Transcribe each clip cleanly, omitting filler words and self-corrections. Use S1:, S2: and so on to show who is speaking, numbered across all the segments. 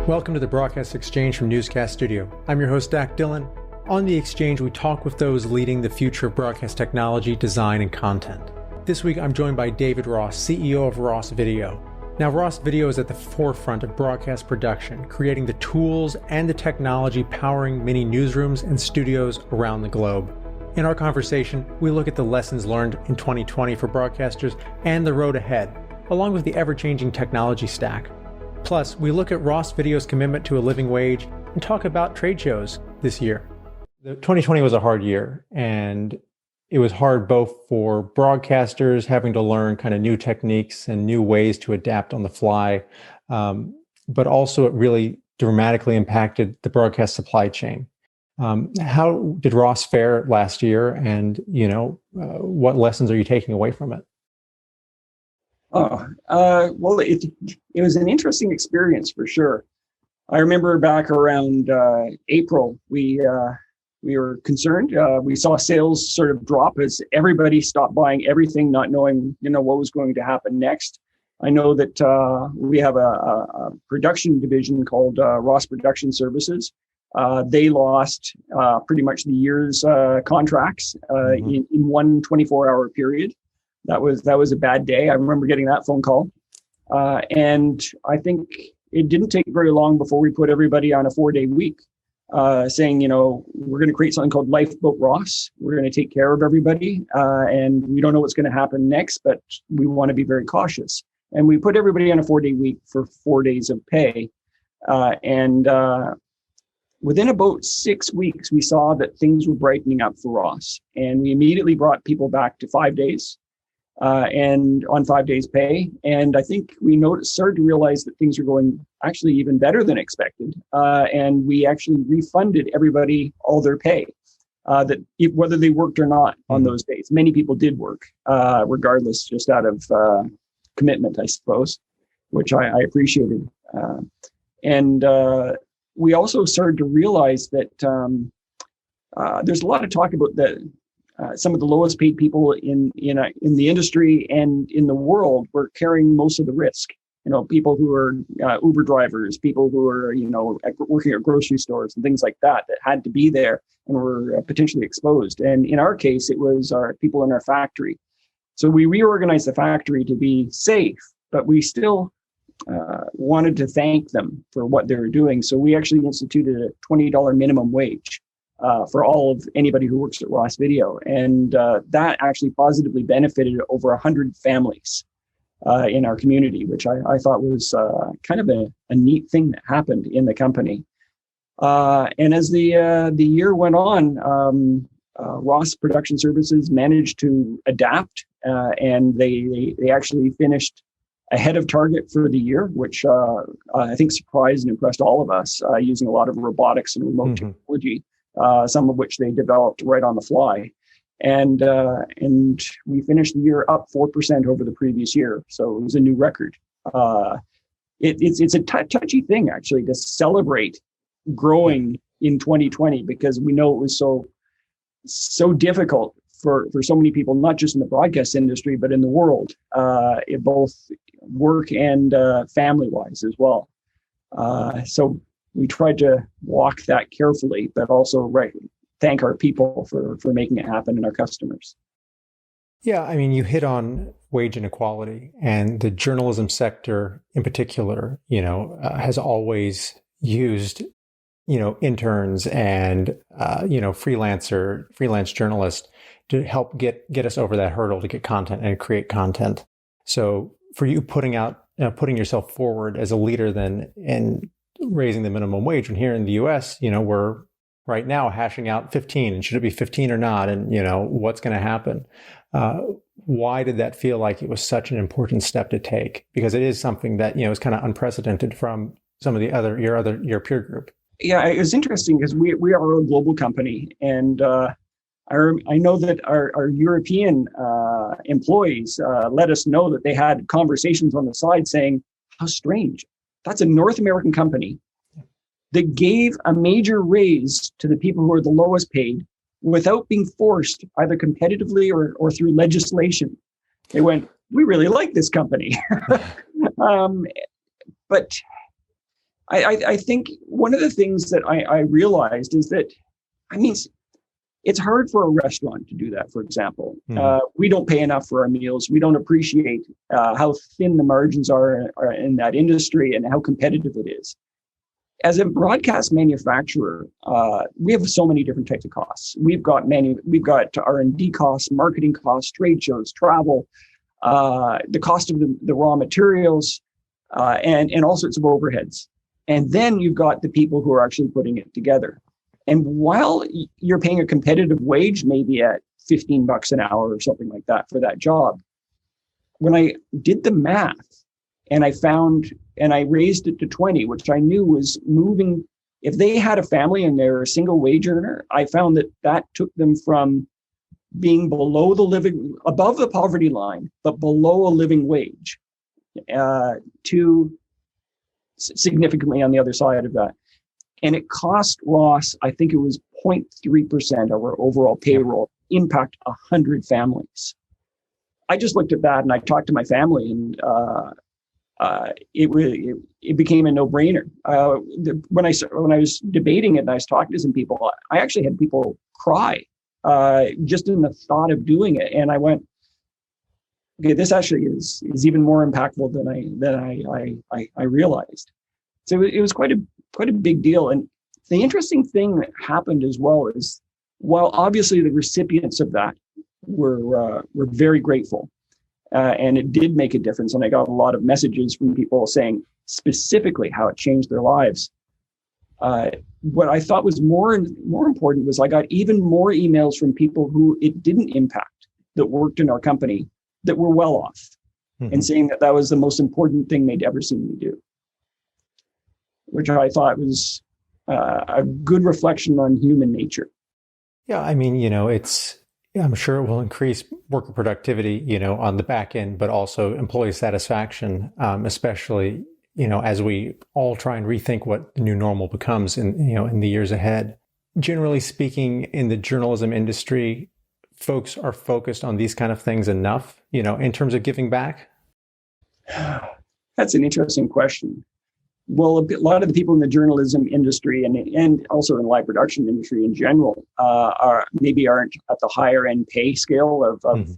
S1: Welcome to the Broadcast Exchange from Newscast Studio. I'm your host, Dak Dillon. On the Exchange, we talk with those leading the future of broadcast technology, design, and content. This week, I'm joined by David Ross, CEO of Ross Video. Now, Ross Video is at the forefront of broadcast production, creating the tools and the technology powering many newsrooms and studios around the globe. In our conversation, we look at the lessons learned in 2020 for broadcasters and the road ahead, along with the ever-changing technology stack. Plus, we look at Ross Video's commitment to a living wage and talk about trade shows this year. 2020 was a hard year, and it was hard both for broadcasters having to learn kind of new techniques and new ways to adapt on the fly, but also it really dramatically impacted the broadcast supply chain. How did Ross fare last year, and what lessons are you taking away from it?
S2: Well, it was an interesting experience for sure. I remember back around April, we were concerned. We saw sales sort of drop as everybody stopped buying everything, not knowing what was going to happen next. I know that we have a production division called Ross Production Services. They lost pretty much the year's contracts in one 24-hour period. That was a bad day. I remember getting that phone call. And I think it didn't take very long before we put everybody on a 4-day week, saying, we're going to create something called Lifeboat Ross. We're going to take care of everybody. And we don't know what's going to happen next, but we want to be very cautious. And we put everybody on a 4-day week for 4 days of pay. And within about 6 weeks, we saw that things were brightening up for Ross. And we immediately brought people back to 5 days. And on 5 days pay. And I think we started to realize that things were going actually even better than expected. And we actually refunded everybody all their pay, whether they worked or not on those days. Many people did work, regardless, just out of commitment, I suppose, which I appreciated. And we also started to realize that there's a lot of talk about some of the lowest paid people in the industry and in the world were carrying most of the risk. People who are Uber drivers, people who are working at grocery stores and things like that had to be there and were potentially exposed. And in our case, it was our people in our factory. So we reorganized the factory to be safe, but we still wanted to thank them for what they were doing. So we actually instituted a $20 minimum wage. For all of anybody who works at Ross Video. And that actually positively benefited over 100 families in our community, which I thought was kind of a neat thing that happened in the company. And as the year went on, Ross Production Services managed to adapt, and they actually finished ahead of target for the year, which I think surprised and impressed all of us, using a lot of robotics and remote technology. Some of which they developed right on the fly. And we finished the year up 4% over the previous year. So it was a new record. It's a touchy thing, actually, to celebrate growing in 2020, because we know it was so difficult for so many people, not just in the broadcast industry, but in the world, both work and family-wise as well. So we tried to walk that carefully, but also thank our people for making it happen and our customers.
S1: Yeah, I mean, you hit on wage inequality, and the journalism sector in particular, has always used, interns and, freelance journalists to help get us over that hurdle to get content and create content. So for you putting yourself forward as a leader then in raising the minimum wage, and here in the US, we're right now hashing out 15, and should it be 15 or not, and what's going to happen. Why did that feel like it was such an important step to take? Because it is something that is kind of unprecedented from some of your peer group.
S2: Yeah, it was interesting because we are a global company, and I know that our European employees let us know that they had conversations on the side saying, "How strange. That's a North American company that gave a major raise to the people who are the lowest paid without being forced either competitively or through legislation." They went, "We really like this company." But I think one of the things that I realized is that, I mean, it's hard for a restaurant to do that, for example. We don't pay enough for our meals. We don't appreciate how thin the margins are in that industry and how competitive it is. As a broadcast manufacturer, we have so many different types of costs. We've got R&D costs, marketing costs, trade shows, travel, the cost of the raw materials, and all sorts of overheads. And then you've got the people who are actually putting it together. And while you're paying a competitive wage, maybe at $15 an hour or something like that for that job, when I did the math and I raised it to 20, which I knew was moving, if they had a family and they're a single wage earner, I found that took them from being above the poverty line, but below a living wage, to significantly on the other side of that. And it cost Ross, I think it was 0.3% of our overall payroll, impact 100 families. I just looked at that and I talked to my family, and it became a no-brainer. When I was debating it and I was talking to some people, I actually had people cry just in the thought of doing it. And I went, okay, this actually is even more impactful than I realized. So it was quite a big deal. And the interesting thing that happened as well is, while obviously the recipients of that were very grateful, and it did make a difference, and I got a lot of messages from people saying specifically how it changed their lives. What I thought was more important was I got even more emails from people who it didn't impact, that worked in our company, that were well off, and saying that was the most important thing they'd ever seen me do, which I thought was a good reflection on human nature.
S1: Yeah, I mean, I'm sure it will increase worker productivity, on the back end, but also employee satisfaction, especially, as we all try and rethink what the new normal becomes in the years ahead. Generally speaking, in the journalism industry, folks are focused on these kind of things enough, in terms of giving back?
S2: That's an interesting question. Well, a lot of the people in the journalism industry and also in live production industry in general aren't at the higher end pay scale of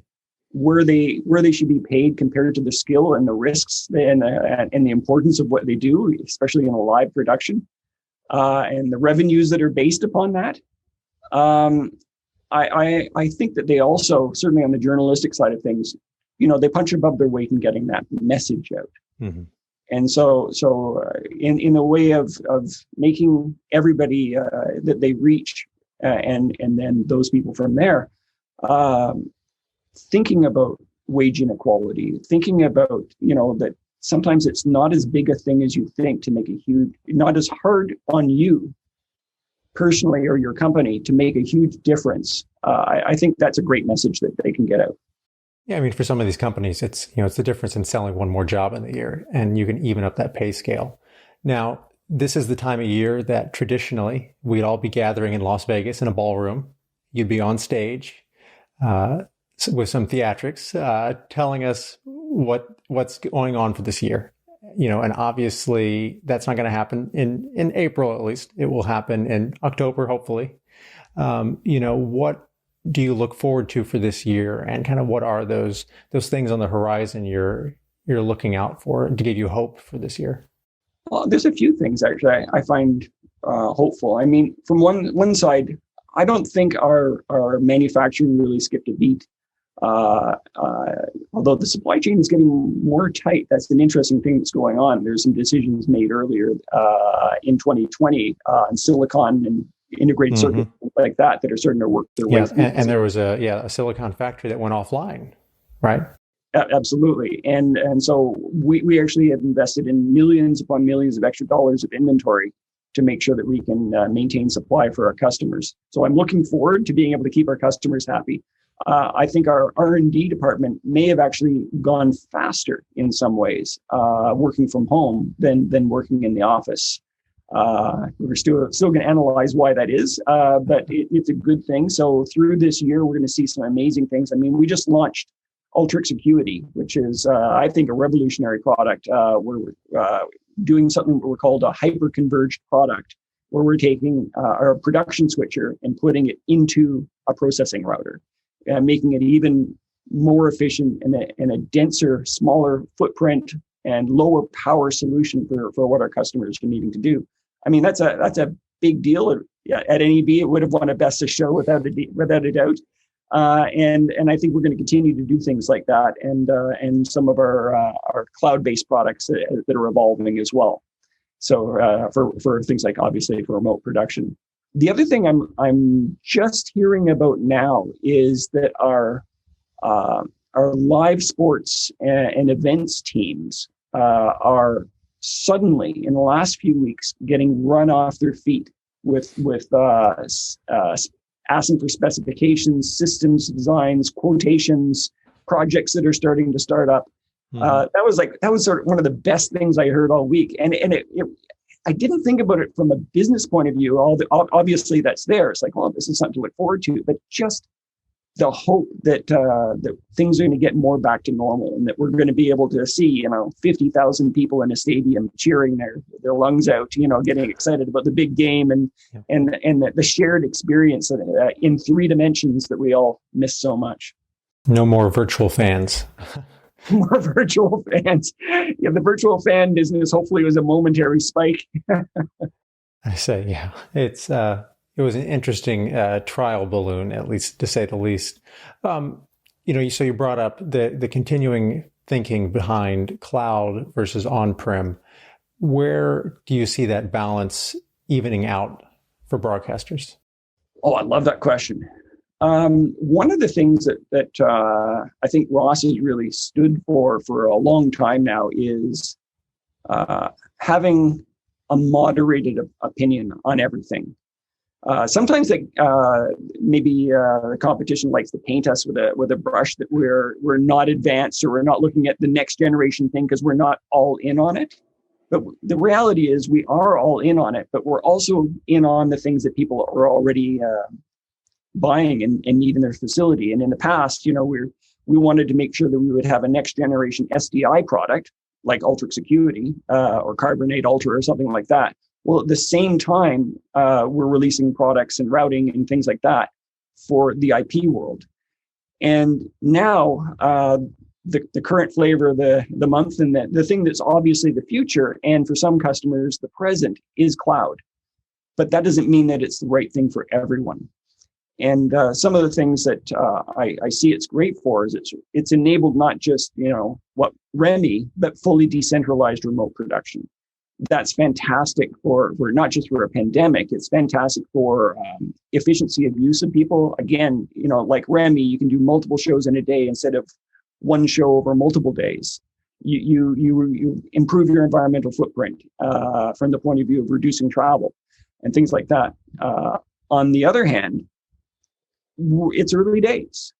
S2: where they should be paid compared to the skill and the risks and the importance of what they do, especially in a live production, and the revenues that are based upon that. I think that they also, certainly on the journalistic side of things, they punch above their weight in getting that message out. And so in a way of making everybody that they reach, and then those people from there, thinking about wage inequality, thinking about, that sometimes it's not as big a thing as you think to make not as hard on you personally or your company to make a huge difference. I think that's a great message that they can get out.
S1: Yeah, I mean, for some of these companies, it's the difference in selling one more job in the year, and you can even up that pay scale. Now, this is the time of year that traditionally we'd all be gathering in Las Vegas in a ballroom. You'd be on stage with some theatrics, telling us what's going on for this year. And obviously that's not going to happen in April, at least. It will happen in October, hopefully. What do you look forward to for this year, and kind of what are those things on the horizon you're looking out for to give you hope for this year?
S2: Well, there's a few things actually I find hopeful. I mean, from one side, I don't think our manufacturing really skipped a beat. Although the supply chain is getting more tight, that's an interesting thing that's going on. There's some decisions made earlier in 2020 on silicon and integrated circuits like that are starting to work their way.
S1: And there was a silicon factory that went offline, right?
S2: Absolutely. And so we actually have invested in millions upon millions of extra dollars of inventory to make sure that we can maintain supply for our customers. So I'm looking forward to being able to keep our customers happy. I think our R&D department may have actually gone faster in some ways, working from home than working in the office. We're still going to analyze why that is, but it's a good thing. So through this year, we're going to see some amazing things. I mean, we just launched Ultrix Acuity, which is, I think, a revolutionary product. Where doing something we're called a hyper-converged product, where we're taking our production switcher and putting it into a processing router, making it even more efficient and a denser, smaller footprint and lower power solution for what our customers are needing to do. I mean, that's a big deal. At NEB, it would have won a Best of Show without a doubt. And I think we're going to continue to do things like that, and some of our cloud-based products that are evolving as well. So for things like, obviously, for remote production. The other thing I'm just hearing about now is that our live sports and events teams are suddenly, in the last few weeks, getting run off their feet with asking for specifications, systems designs, quotations, projects that are starting to start up. That was sort of one of the best things I heard all week, and I didn't think about it from a business point of view. Obviously that's there. It's like, well, this is something to look forward to, but just the hope that things are going to get more back to normal, and that we're going to be able to see 50,000 people in a stadium cheering their lungs out, getting excited about the big game, and the shared experience in 3 dimensions that we all miss so much.
S1: No more virtual fans.
S2: More virtual fans. Yeah, the virtual fan business hopefully was a momentary spike.
S1: I say, yeah, it was an interesting trial balloon, at least to say the least. So you brought up the continuing thinking behind cloud versus on-prem. Where do you see that balance evening out for broadcasters? Oh,
S2: I love that question. One of the things that I think Ross has really stood for a long time now is having a moderated opinion on everything. Sometimes maybe the competition likes to paint us with a brush that we're not advanced, or we're not looking at the next generation thing because we're not all in on it. But the reality is we are all in on it, but we're also in on the things that people are already buying and need in their facility. And in the past, we wanted to make sure that we would have a next generation SDI product like Ultrix Acuity or Carbonate Ultra or something like that. Well, at the same time, we're releasing products and routing and things like that for the IP world. And now the current flavor of the month, and the thing that's obviously the future, and for some customers, the present, is cloud. But that doesn't mean that it's the right thing for everyone. And some of the things that I see it's great for is it's enabled not just, what REMI, but fully decentralized remote production. That's fantastic for not just for a pandemic. It's fantastic for efficiency of use of people. Again, like REMI, you can do multiple shows in a day instead of one show over multiple days. You improve your environmental footprint from the point of view of reducing travel and things like that. On the other hand, it's early days.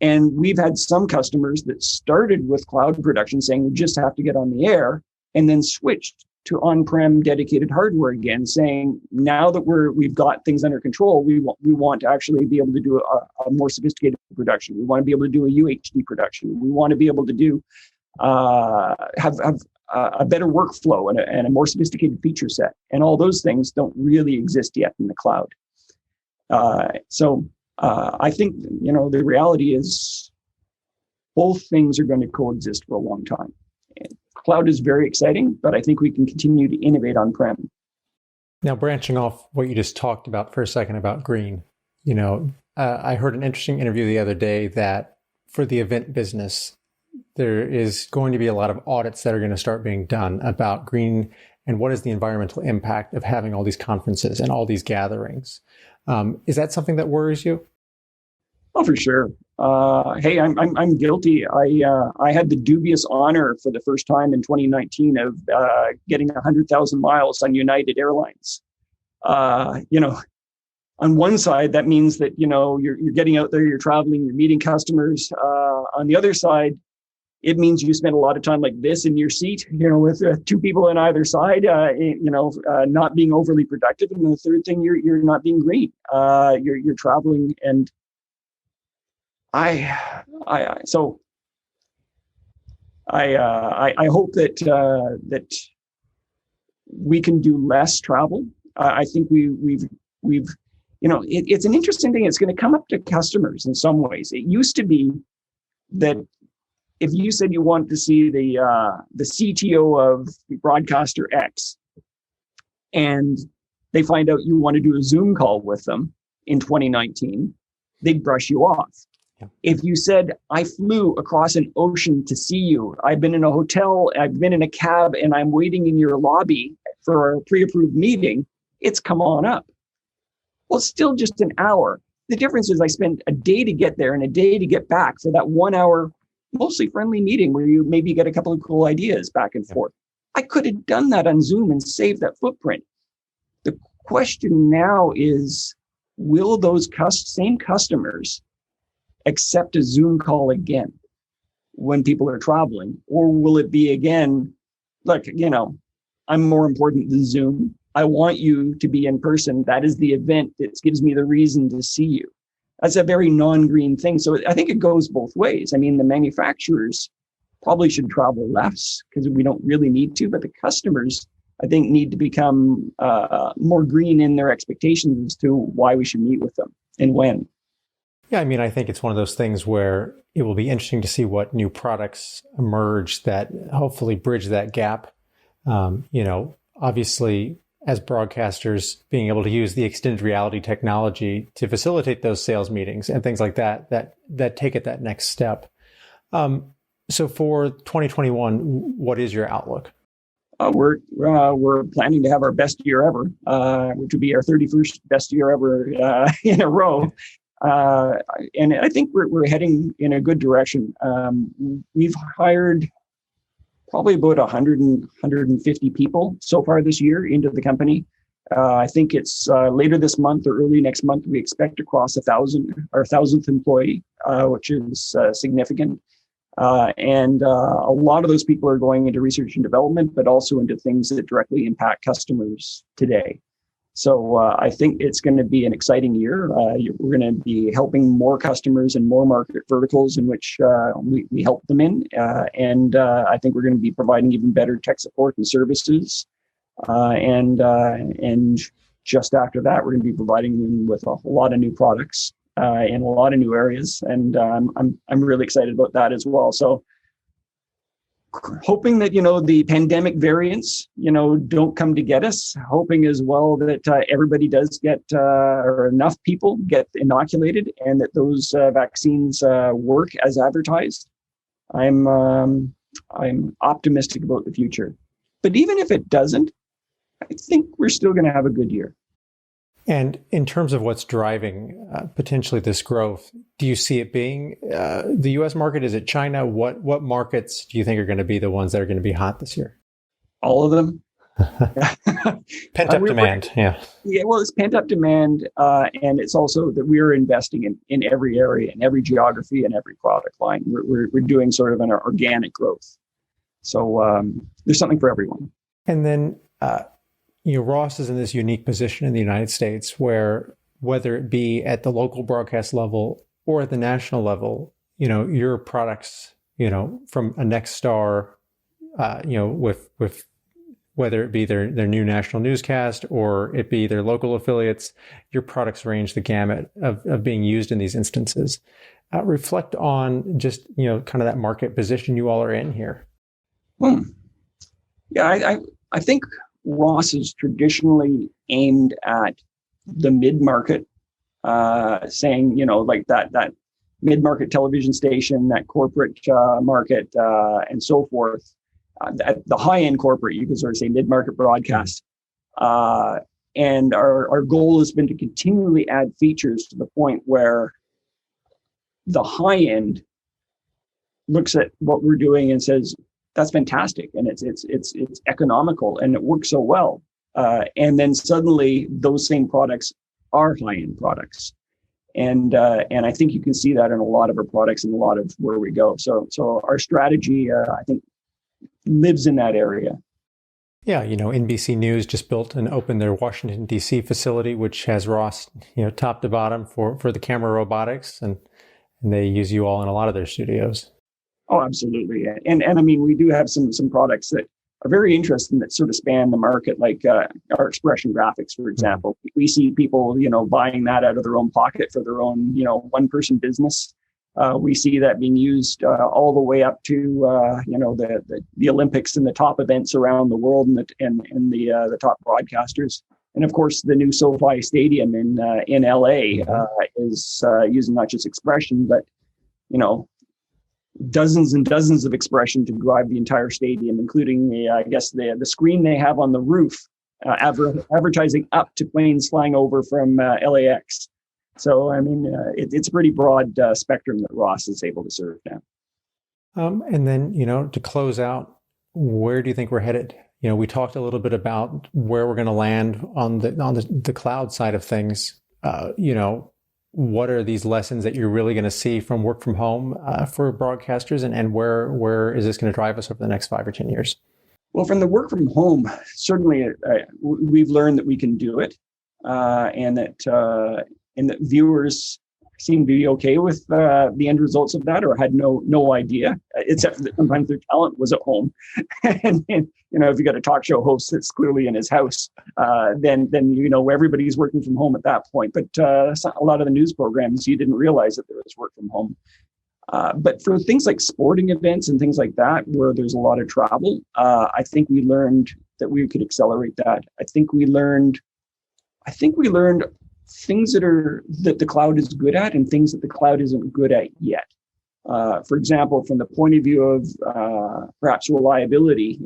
S2: And we've had some customers that started with cloud production saying, we just have to get on the air, and then switched to on-prem dedicated hardware again, saying, now that we've got things under control, we want to actually be able to do a more sophisticated production. We want to be able to do a UHD production. We want to be able to do have a better workflow and a more sophisticated feature set. And all those things don't really exist yet in the cloud. So I think, the reality is both things are going to coexist for a long time. Cloud is very exciting, but I think we can continue to innovate on-prem.
S1: Now, branching off what you just talked about for a second about green, I heard an interesting interview the other day that for the event business, there is going to be a lot of audits that are going to start being done about green and what is the environmental impact of having all these conferences and all these gatherings. Is that something that worries you?
S2: Oh, for sure. Hey, I'm guilty. I had the dubious honor for the first time in 2019 of getting 100,000 miles on United Airlines. On one side, that means that you're getting out there, you're traveling, you're meeting customers. On the other side, it means you spend a lot of time like this in your seat, with 2 people on either side, not being overly productive. And the third thing, you're not being green. You're traveling, and I hope that we can do less travel. I think we've it's an interesting thing. It's going to come up to customers in some ways. It used to be that if you said you wanted to see the CTO of broadcaster X, and they find out you want to do a Zoom call with them in 2019, they'd brush you off. Yeah. If you said, I flew across an ocean to see you, I've been in a hotel, I've been in a cab, and I'm waiting in your lobby for a pre-approved meeting, it's come on up. Well, it's still just an hour. The difference is I spent a day to get there and a day to get back for that 1 hour, mostly friendly meeting where you maybe get a couple of cool ideas back and forth. I could have done that on Zoom and saved that footprint. The question now is, will those same customers accept a Zoom call again when people are traveling? Or will it be again, look, I'm more important than Zoom. I want you to be in person. That is the event that gives me the reason to see you. That's a very non-green thing. So I think it goes both ways. I mean, the manufacturers probably should travel less because we don't really need to, but the customers, I think, need to become more green in their expectations as to why we should meet with them and when.
S1: Yeah, I mean, I think it's one of those things where it will be interesting to see what new products emerge that hopefully bridge that gap. Obviously, as broadcasters, being able to use the extended reality technology to facilitate those sales meetings and things like that take it that next step. So for 2021, what is your outlook?
S2: We're planning to have our best year ever, which would be our 31st best year ever in a row. And I think we're heading in a good direction. We've hired probably about 150 people so far this year into the company. I think it's later this month or early next month, we expect to cross 1,000, our 1,000th employee, which is significant. And a lot of those people are going into research and development, but also into things that directly impact customers today. So I think it's going to be an exciting year. We're going to be helping more customers and more market verticals in which we help them in. And I think we're going to be providing even better tech support and services. And just after that, we're going to be providing them with a lot of new products in a lot of new areas. And I'm really excited about that as well. So hoping that, the pandemic variants, don't come to get us, hoping as well that everybody does get, or enough people get inoculated and that those vaccines work as advertised. I'm optimistic about the future. But even if it doesn't, I think we're still going to have a good year.
S1: And in terms of what's driving potentially this growth, do you see it being the U.S. market? Is it China? What markets do you think are going to be the ones that are going to be hot this year?
S2: All of them.
S1: Pent-up demand, yeah. Yeah,
S2: well, it's pent-up demand, and it's also that we're investing in every area, in every geography, and every product line. We're doing sort of an organic growth. So there's something for everyone.
S1: And then Ross is in this unique position in the United States where, whether it be at the local broadcast level or at the national level, your products, from a Nexstar, with whether it be their new national newscast or it be their local affiliates, your products range the gamut of being used in these instances. Reflect on just, kind of that market position you all are in here.
S2: Yeah, I think Ross is traditionally aimed at the mid-market, saying, like that mid-market television station, that corporate market, and so forth. The high-end corporate, you could sort of say mid-market broadcast. And our goal has been to continually add features to the point where the high-end looks at what we're doing and says, that's fantastic, and it's economical, and it works so well. And then suddenly, those same products are high-end products, and I think you can see that in a lot of our products and a lot of where we go. So our strategy, I think, lives in that area.
S1: Yeah, NBC News just built and opened their Washington D.C. facility, which has Ross, top to bottom for the camera robotics, and they use you all in a lot of their studios.
S2: Oh, absolutely. And I mean, we do have some products that very interesting that sort of span the market, like our expression graphics, for example. We see people, buying that out of their own pocket for their own, one-person business. We see that being used all the way up to, the Olympics and the top events around the world and the top broadcasters. And of course, the new SoFi Stadium in LA is using not just expression, but dozens and dozens of expression to drive the entire stadium, including the screen they have on the roof, advertising up to planes flying over from LAX. So, it's a pretty broad spectrum that Ross is able to serve now.
S1: And then, to close out, where do you think we're headed? We talked a little bit about where we're going to land on the cloud side of things. What are these lessons that you're really going to see from work from home for broadcasters, and where is this going to drive us over the next 5 or 10 years?
S2: Well, from the work from home, certainly we've learned that we can do it, and that viewers seem to be okay with the end results of that, or had no idea, except that sometimes their talent was at home. and if you got a talk show host that's clearly in his house, then everybody's working from home at that point. But a lot of the news programs, you didn't realize that there was work from home. But for things like sporting events and things like that, where there's a lot of travel, I think we learned that we could accelerate that. I think we learned things that the cloud is good at and things that the cloud isn't good at yet. For example, from the point of view of perhaps reliability,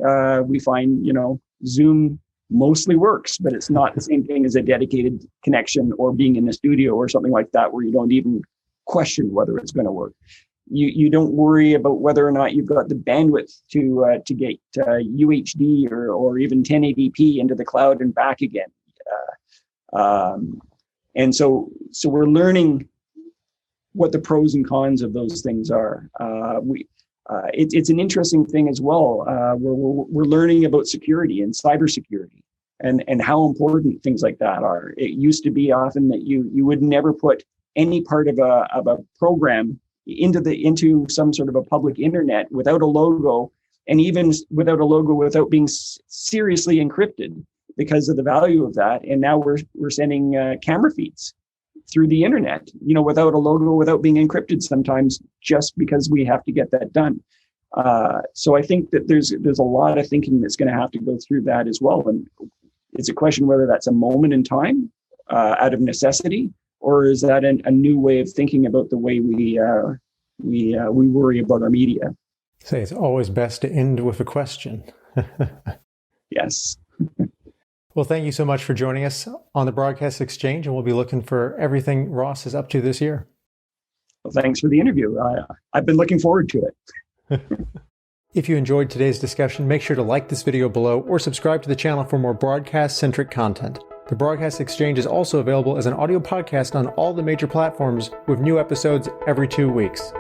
S2: we find, Zoom mostly works, but it's not the same thing as a dedicated connection or being in the studio or something like that, where you don't even question whether it's going to work. You don't worry about whether or not you've got the bandwidth to get UHD or even 1080p into the cloud and back again. And so we're learning what the pros and cons of those things are. It's an interesting thing as well. We're learning about security and cybersecurity and how important things like that are. It used to be often that you would never put any part of a program into some sort of a public internet without a logo, and even without a logo, without being seriously encrypted, because of the value of that. And now we're sending camera feeds through the internet, without a logo, without being encrypted sometimes, just because we have to get that done. So I think that there's a lot of thinking that's going to have to go through that as well. And it's a question whether that's a moment in time out of necessity, or is that a new way of thinking about the way we worry about our media.
S1: Say it's always best to end with a question.
S2: Yes.
S1: Well, thank you so much for joining us on the Broadcast Exchange, and we'll be looking for everything Ross is up to this year.
S2: Well, thanks for the interview. I've been looking forward to it.
S1: If you enjoyed today's discussion, make sure to like this video below or subscribe to the channel for more broadcast-centric content. The Broadcast Exchange is also available as an audio podcast on all the major platforms with new episodes every 2 weeks.